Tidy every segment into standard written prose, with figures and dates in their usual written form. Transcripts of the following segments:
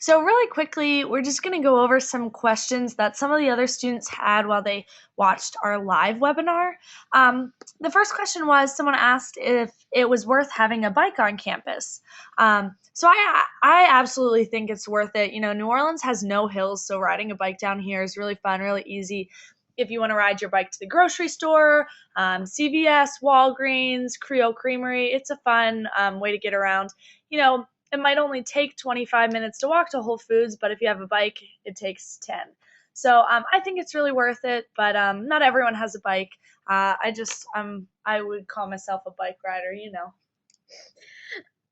So really quickly, we're just going to go over some questions that some of the other students had while they watched our live webinar. The first question was someone asked if it was worth having a bike on campus. So I absolutely think it's worth it. You know, New Orleans has no hills, so riding a bike down here is really fun, really easy. If you want to ride your bike to the grocery store, CVS, Walgreens, Creole Creamery, it's a fun way to get around. You know, it might only take 25 minutes to walk to Whole Foods, but if you have a bike, it takes 10. So I think it's really worth it, but not everyone has a bike. I would call myself a bike rider, you know.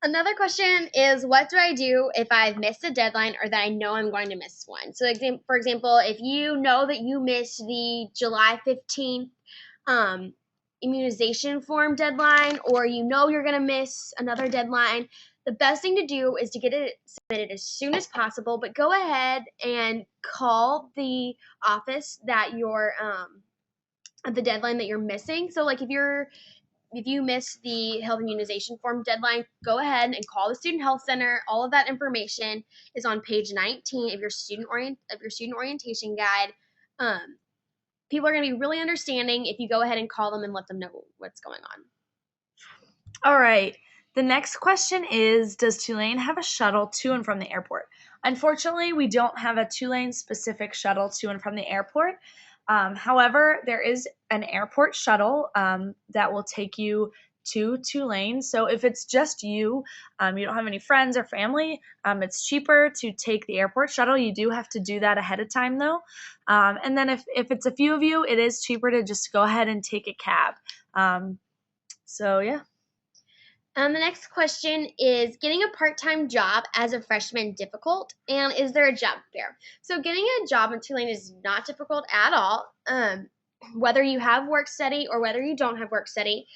Another question is, what do I do if I've missed a deadline or that I know I'm going to miss one? So, for example, if you know that you missed the July 15th immunization form deadline, or you know you're going to miss another deadline, the best thing to do is to get it submitted as soon as possible, but go ahead and call the office that you're the deadline that you're missing. So like if you miss the health immunization form deadline, go ahead and call the student health center. All of that information is on page 19 of your student orientation guide. People are going to be really understanding if you go ahead and call them and let them know what's going on. All right. The next question is, does Tulane have a shuttle to and from the airport? Unfortunately, we don't have a Tulane specific shuttle to and from the airport. However, there is an airport shuttle that will take you to Tulane. So if it's just you, you don't have any friends or family, it's cheaper to take the airport shuttle. You do have to do that ahead of time though. And then if it's a few of you, it is cheaper to just go ahead and take a cab. So yeah. The next question is, getting a part-time job as a freshman difficult, and is there a job fair? So getting a job in Tulane is not difficult at all, whether you have work study or whether you don't have work study.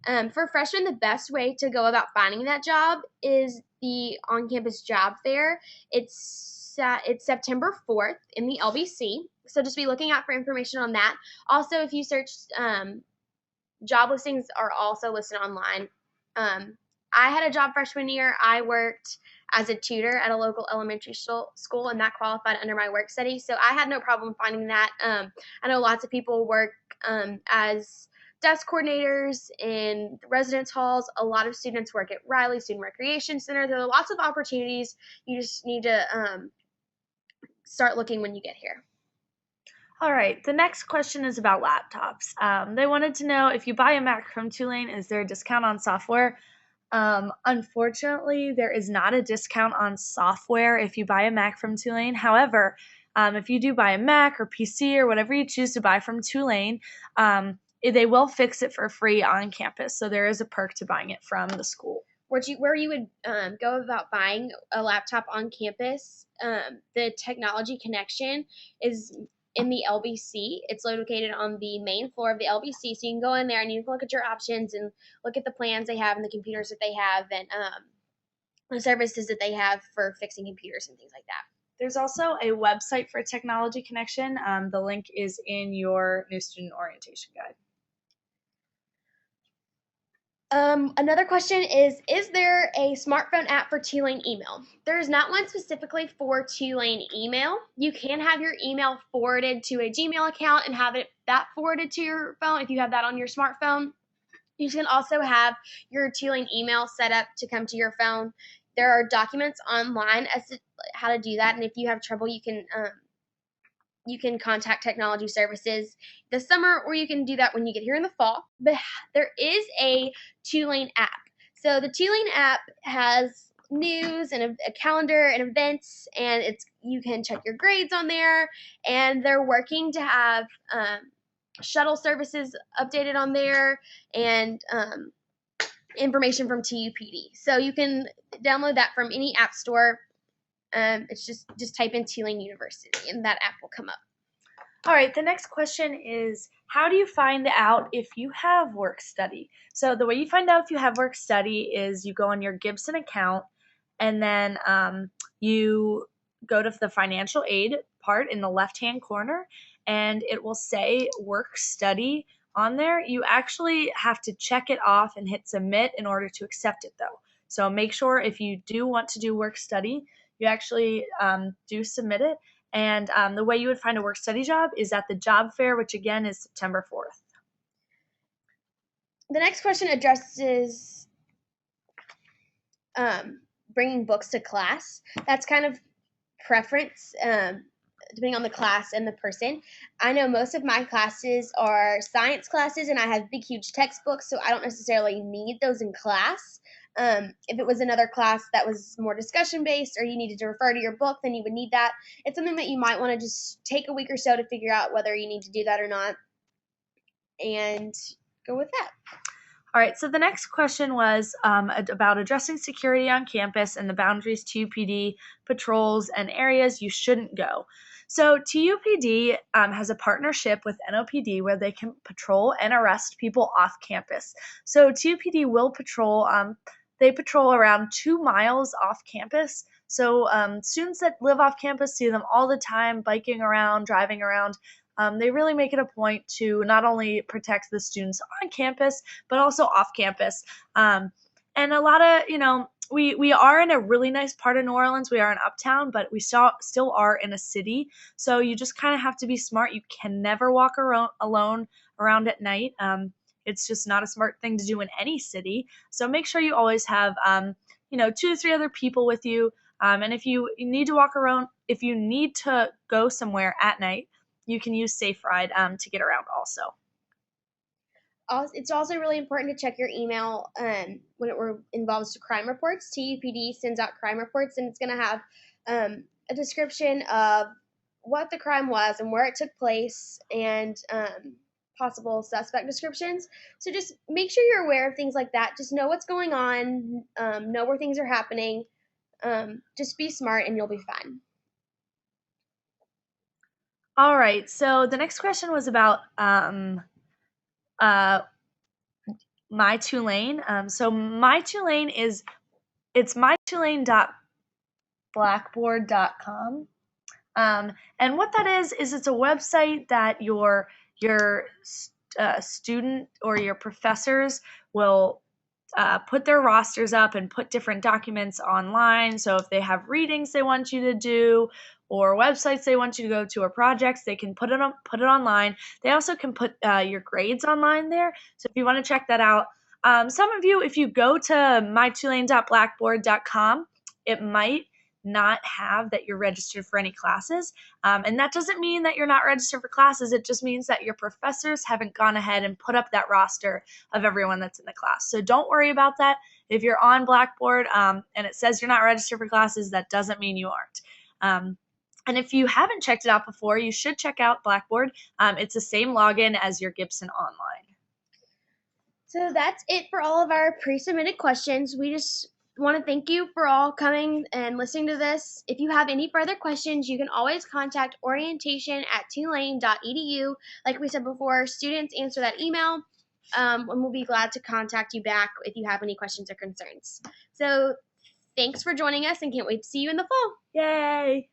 For freshmen, the best way to go about finding that job is the on-campus job fair. It's September 4th in the LBC, so just be looking out for information on that. Also, if you search, job listings are also listed online. I had a job freshman year. I worked as a tutor at a local elementary school, and that qualified under my work study. So I had no problem finding that. I know lots of people work as desk coordinators in residence halls. A lot of students work at Riley Student Recreation Center. There are lots of opportunities. You just need to start looking when you get here. All right, the next question is about laptops. They wanted to know, if you buy a Mac from Tulane, is there a discount on software? Unfortunately, there is not a discount on software if you buy a Mac from Tulane. However, if you do buy a Mac or PC or whatever you choose to buy from Tulane, they will fix it for free on campus. So there is a perk to buying it from the school. Where you would go about buying a laptop on campus, the technology connection is in the LBC. It's located on the main floor of the LBC, so you can go in there and you can look at your options and look at the plans they have and the computers that they have and the services that they have for fixing computers and things like that. There's also a website for technology connection. The link is in your new student orientation guide. Another question is there a smartphone app for Tulane email? There is not one specifically for Tulane email. You can have your email forwarded to a Gmail account and have that forwarded to your phone if you have that on your smartphone. You can also have your Tulane email set up to come to your phone. There are documents online as to how to do that, and if you have trouble, you can contact technology services this summer, or you can do that when you get here in the fall. But there is a Tulane app. So the Tulane app has news and a calendar and events, and you can check your grades on there, and they're working to have shuttle services updated on there and information from TUPD. So you can download that from any app store. It's just type in Tulane University and that app will come up. All right, the next question is, how do you find out if you have work study? So the way you find out if you have work study is you go on your Gibson account and then you go to the financial aid part in the left-hand corner and it will say work study on there. You actually have to check it off and hit submit in order to accept it though. So make sure if you do want to do work study, you actually do submit it. And the way you would find a work-study job is at the job fair, which again is September 4th. The next question addresses bringing books to class. That's kind of preference, depending on the class and the person. I know most of my classes are science classes, and I have big, huge textbooks, so I don't necessarily need those in class. If it was another class that was more discussion based, or you needed to refer to your book, then you would need that. It's something that you might want to just take a week or so to figure out whether you need to do that or not, and go with that. All right, so the next question was about addressing security on campus and the boundaries TUPD patrols and areas you shouldn't go. So TUPD has a partnership with NOPD where they can patrol and arrest people off campus. So TUPD will patrol, they patrol around 2 miles off campus. So students that live off campus see them all the time, biking around, driving around. They really make it a point to not only protect the students on campus, but also off campus. And a lot of, we are in a really nice part of New Orleans. We are in Uptown, but we still are in a city. So you just kind of have to be smart. You can never walk alone around at night. It's just not a smart thing to do in any city. So make sure you always have, 2 to 3 other people with you. And if you need to walk around, if you need to go somewhere at night, you can use Safe Ride to get around also. It's also really important to check your email when it involves crime reports. TUPD sends out crime reports, and it's going to have a description of what the crime was and where it took place, and possible suspect descriptions. So just make sure you're aware of things like that. Just know what's going on, know where things are happening. Just be smart, and you'll be fine. All right, so the next question was about my Tulane. So my Tulane it's mytulane.blackboard.com. And what that is it's a website that your student or your professors will put their rosters up and put different documents online. So if they have readings they want you to do, or websites they want you to go to, or projects, they can put it online. They also can put your grades online there. So if you want to check that out, some of you, if you go to mytulane.blackboard.com, it might not have that you're registered for any classes. And that doesn't mean that you're not registered for classes. It just means that your professors haven't gone ahead and put up that roster of everyone that's in the class. So don't worry about that. If you're on Blackboard and it says you're not registered for classes, that doesn't mean you aren't. And if you haven't checked it out before, you should check out Blackboard. It's the same login as your Gibson Online. So that's it for all of our pre-submitted questions. We just want to thank you for all coming and listening to this. If you have any further questions, you can always contact orientation@tulane.edu. Like we said before, students answer that email, and we'll be glad to contact you back if you have any questions or concerns. So thanks for joining us, and can't wait to see you in the fall. Yay!